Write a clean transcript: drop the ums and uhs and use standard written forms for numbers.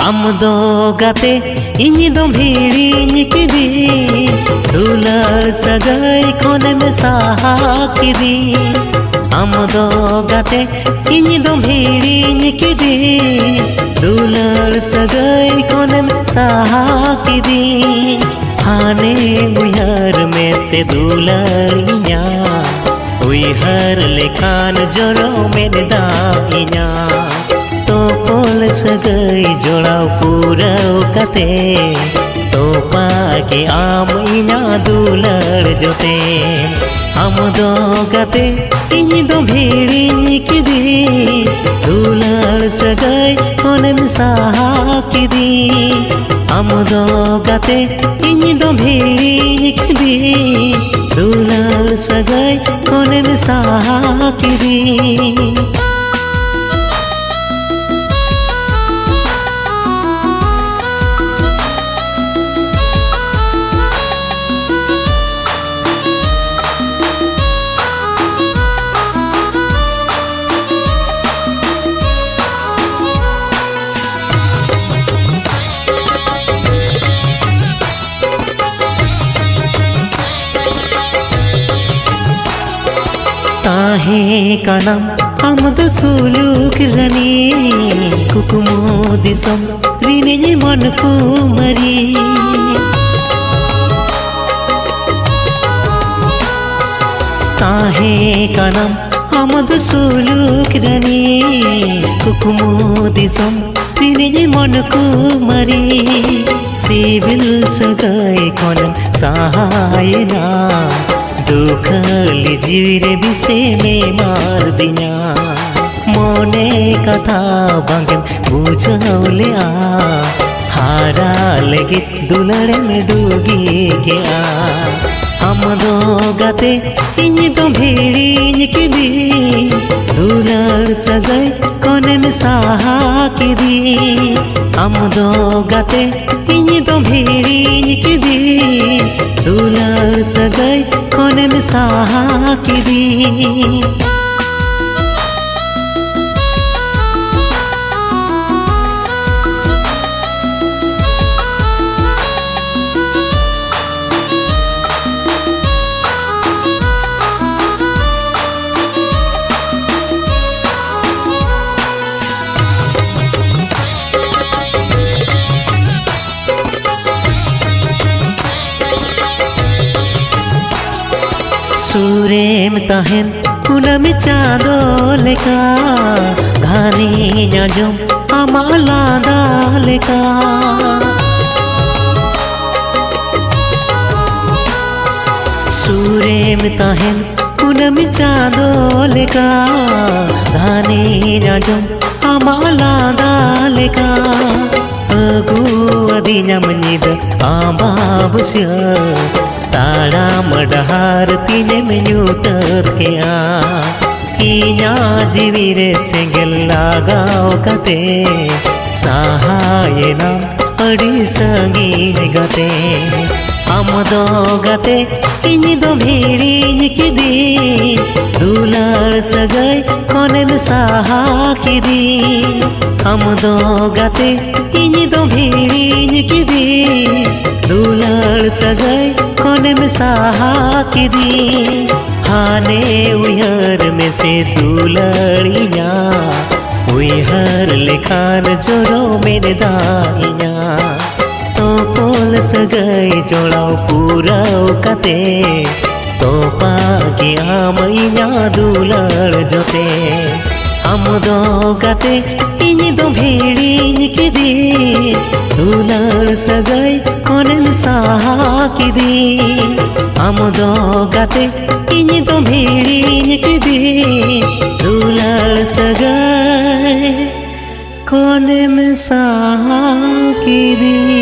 आम दो गाते इनी दो भिड़िኝ किदी दुलार सगाई कोने में साहा किदी आम दो गाते इनी दो भिड़िኝ किदी दुलार सगाई कोने में साहा किदी हाने उयहर में से दुलारिया उयहर लेखान जोरो में दाइया तो पोल सगाई जोड़ाव पूराव कते तो पाके आम इना दुलार जोते आम दो गाते इनी दो भिड़िኝ किदी दुलार सगाई कोने में साहा किदी आम दो गाते इनी दो भिड़िኝ किदी दुलार सगाई कोने में साहा किदी ताहे कानाम आमद सुलुक रनी कुकुमो दिसम रिने मन कुमारी ताहे कानाम आमद सुलुक रनी कुकुमो दिसम रिने मन कुमारी सिविल सगाई कोन सहायना दुखली जीरे बिसे में मार दिया मोने कथा बांगे बुझौले हारा लगे दुलड़े में डूगी गया हम दो गाते इनी दो भिड़िኝ किदी दुलार सगाई कोने में साहा किदी हम दो गाते इनी दो भिड़िኝ किदी दुलार सगाई कोने में साहा किदी सुरेम ताहेन कुनम चाँदो लेका घानी नाजम आमालादा लेका सुरेम ताहेन कुनम चाँदो लेका घानी नाजम आमालादा लेका अगु अदिनम निद आबाबुस्य ताड़ाम डहार तीने में न्यूतर के इना जीवीरे सेंगल लगाओ कते सहाय नाम अड़ी संगीन गते आम दो गाते इनी दो भिड़िኝ किदी दुलार सगाई कोने में साहा किदी आम दो गाते इनी दो भिड़िኝ किदी दुलार सगाई कोने में साहा किदी हाने उयहर में से दुलारिया उयहर लेखान जोरो में दाइया तो पोल सगाई जोड़ाव पूराव कते तो पाके आम इना दुलार जोते आम दो गाते इनी दो भिड़िኝ किदी दुलार सगाई कोने में साहा किदी आम दो गाते इनी दो भिड़िኝ किदी दुलार सगाई कोने में साहा किदी।